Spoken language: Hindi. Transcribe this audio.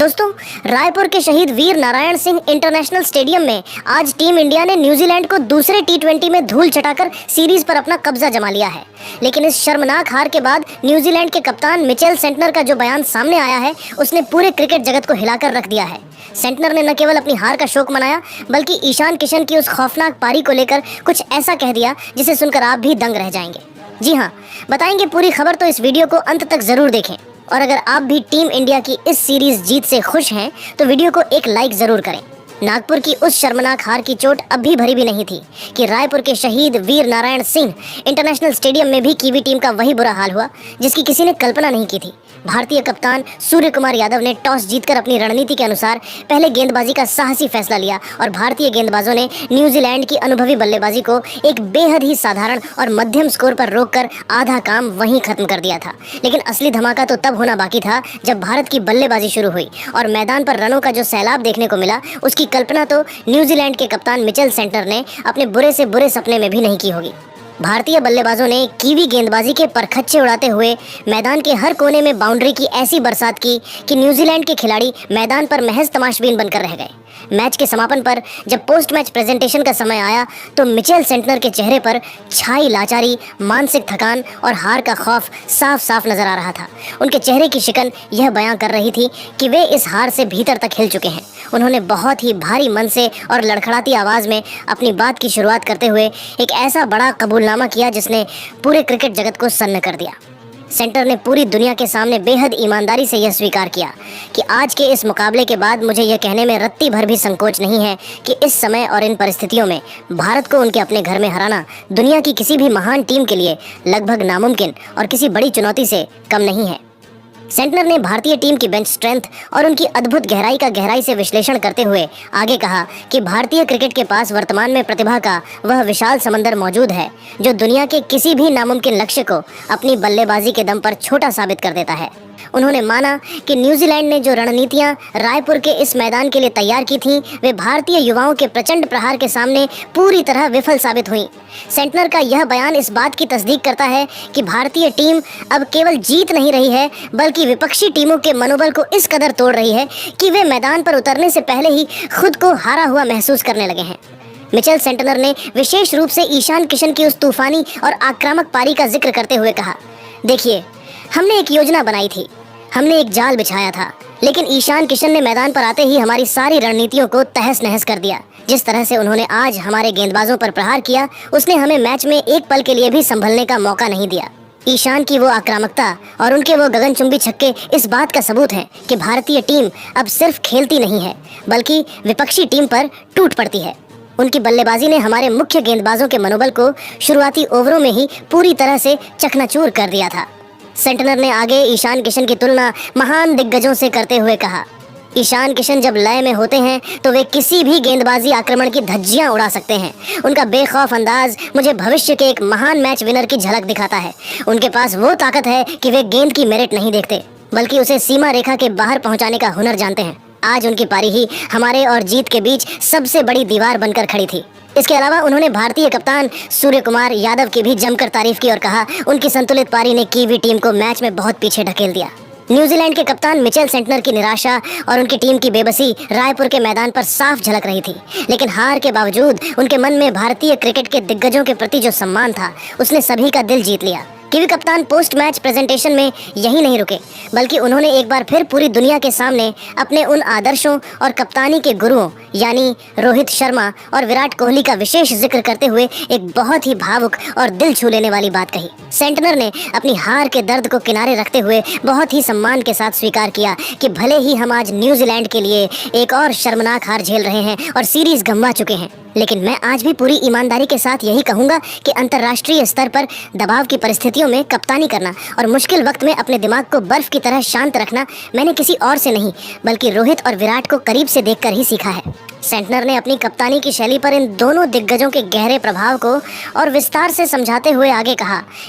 दोस्तों, रायपुर के शहीद वीर नारायण सिंह इंटरनेशनल स्टेडियम में आज टीम इंडिया ने न्यूजीलैंड को दूसरे टी20 में धूल चटाकर सीरीज पर अपना कब्जा जमा लिया है। लेकिन इस शर्मनाक हार के बाद न्यूजीलैंड के कप्तान मिचेल सेंटनर का जो बयान सामने आया है, उसने पूरे क्रिकेट जगत को हिलाकर रख दिया है। सेंटनर ने न केवल अपनी हार का शोक मनाया, बल्कि ईशान किशन की उस खौफनाक पारी को लेकर कुछ ऐसा कह दिया जिसे सुनकर आप भी दंग रह जाएंगे। जी हाँ, बताएंगे पूरी खबर, तो इस वीडियो को अंत तक जरूर देखें। और अगर आप भी टीम इंडिया की इस सीरीज जीत से खुश हैं तो वीडियो को एक लाइक जरूर करें। नागपुर की उस शर्मनाक हार की चोट अब भी भरी भी नहीं थी कि रायपुर के शहीद वीर नारायण सिंह इंटरनेशनल स्टेडियम में भी कीवी टीम का वही बुरा हाल हुआ जिसकी किसी ने कल्पना नहीं की थी। भारतीय कप्तान सूर्य कुमार यादव ने टॉस जीतकर अपनी रणनीति के अनुसार पहले गेंदबाजी का साहसी फैसला लिया और भारतीय गेंदबाजों ने न्यूजीलैंड की अनुभवी बल्लेबाजी को एक बेहद ही साधारण और मध्यम स्कोर पर रोककर आधा काम वहीं खत्म कर दिया था। लेकिन असली धमाका तो तब होना बाकी था जब भारत की बल्लेबाजी शुरू हुई और मैदान पर रनों का जो सैलाब देखने को मिला, उसकी कल्पना तो न्यूजीलैंड के कप्तान मिचेल सेंटनर ने अपने बुरे से बुरे सपने में भी नहीं की होगी। भारतीय बल्लेबाजों ने कीवी गेंदबाजी के परखच्चे उड़ाते हुए मैदान के हर कोने में बाउंड्री की ऐसी बरसात की कि न्यूजीलैंड के खिलाड़ी मैदान पर महज तमाशबीन बनकर रह गए। मैच के समापन पर जब पोस्ट मैच प्रेजेंटेशन का समय आया तो मिचेल सेंटनर के चेहरे पर छाई लाचारी, मानसिक थकान और हार का खौफ साफ साफ नजर आ रहा था। उनके चेहरे की शिकन यह बयां कर रही थी कि वे इस हार से भीतर तक हिल चुके हैं। उन्होंने बहुत ही भारी मन से और लड़खड़ाती आवाज़ में अपनी बात की शुरुआत करते हुए एक ऐसा बड़ा कबूलनामा किया जिसने पूरे क्रिकेट जगत को सन्न कर दिया। सेंटर ने पूरी दुनिया के सामने बेहद ईमानदारी से यह स्वीकार किया कि आज के इस मुकाबले के बाद मुझे यह कहने में रत्ती भर भी संकोच नहीं है कि इस समय और इन परिस्थितियों में भारत को उनके अपने घर में हराना दुनिया की किसी भी महान टीम के लिए लगभग नामुमकिन और किसी बड़ी चुनौती से कम नहीं है। सेंटनर ने भारतीय टीम की बेंच स्ट्रेंथ और उनकी अद्भुत गहराई का गहराई से विश्लेषण करते हुए आगे कहा कि भारतीय क्रिकेट के पास वर्तमान में प्रतिभा का वह विशाल समंदर मौजूद है जो दुनिया के किसी भी नामुमकिन लक्ष्य को अपनी बल्लेबाजी के दम पर छोटा साबित कर देता है। उन्होंने माना कि न्यूजीलैंड ने जो रणनीतियां रायपुर के इस मैदान के लिए तैयार की थीं, वे भारतीय युवाओं के प्रचंड प्रहार के सामने पूरी तरह विफल साबित हुईं। सेंटनर का यह बयान इस बात की तस्दीक करता है कि भारतीय टीम अब केवल जीत नहीं रही है, बल्कि विपक्षी टीमों के मनोबल को इस कदर तोड़ रही है कि वे मैदान पर उतरने से पहले ही खुद को हारा हुआ महसूस करने लगे हैं। मिचेल सेंटनर ने विशेष रूप से ईशान किशन की उस तूफानी और आक्रामक पारी का जिक्र करते हुए कहा, देखिए, हमने एक योजना बनाई थी, हमने एक जाल बिछाया था, लेकिन ईशान किशन ने मैदान पर आते ही हमारी सारी रणनीतियों को तहस नहस कर दिया। जिस तरह से उन्होंने आज हमारे गेंदबाजों पर प्रहार किया, उसने हमें मैच में एक पल के लिए भी संभलने का मौका नहीं दिया। ईशान की वो आक्रामकता और उनके वो गगनचुंबी छक्के इस बात का सबूत है कि भारतीय टीम अब सिर्फ खेलती नहीं है, बल्कि विपक्षी टीम पर टूट पड़ती है। उनकी बल्लेबाजी ने हमारे मुख्य गेंदबाजों के मनोबल को शुरुआती ओवरों में ही पूरी तरह से चकनाचूर कर दिया था। सेंटनर ने आगे ईशान किशन की तुलना महान दिग्गजों से करते हुए कहा, ईशान किशन जब लय में होते हैं तो वे किसी भी गेंदबाजी आक्रमण की धज्जियां उड़ा सकते हैं। उनका बेखौफ अंदाज मुझे भविष्य के एक महान मैच विनर की झलक दिखाता है। उनके पास वो ताकत है कि वे गेंद की मेरिट नहीं देखते, बल्कि उसे सीमा रेखा के बाहर पहुंचाने का हुनर जानते हैं। आज उनकी पारी ही हमारे और जीत के बीच सबसे बड़ी दीवार बनकर खड़ी थी। इसके अलावा उन्होंने भारतीय कप्तान सूर्य कुमार यादव की भी जमकर तारीफ की और कहा, उनकी संतुलित पारी ने कीवी टीम को मैच में बहुत पीछे ढकेल दिया। न्यूजीलैंड के कप्तान मिचेल सेंटनर की निराशा और उनकी टीम की बेबसी रायपुर के मैदान पर साफ झलक रही थी, लेकिन हार के बावजूद उनके मन में भारतीय क्रिकेट के दिग्गजों के प्रति जो सम्मान था, उसने सभी का दिल जीत लिया। कीवी कप्तान पोस्ट मैच प्रेजेंटेशन में यही नहीं रुके, बल्कि उन्होंने एक बार फिर पूरी दुनिया के सामने अपने उन आदर्शों और कप्तानी के गुरुओं यानी रोहित शर्मा और विराट कोहली का विशेष जिक्र करते हुए एक बहुत ही भावुक और दिल छू लेने वाली बात कही। सेंटनर ने अपनी हार के दर्द को किनारे रखते हुए बहुत ही सम्मान के साथ स्वीकार किया कि भले ही हम आज न्यूजीलैंड के लिए एक और शर्मनाक हार झेल रहे हैं और सीरीज गंवा चुके हैं, लेकिन मैं आज भी पूरी ईमानदारी के साथ यही कहूंगा कि अंतर्राष्ट्रीय स्तर पर दबाव की परिस्थितियों में कप्तानी करना और मुश्किल वक्त में अपने दिमाग को बर्फ की तरह शांत रखना मैंने किसी और से नहीं, बल्कि रोहित और विराट को करीब से देखकर ही सीखा है। सेंटनर ने अपनी कप्तानी की शैली पर इन दोनों दिग्गजों के गहरे प्रभाव को और विस्तार से समझाते हुए आगे कहा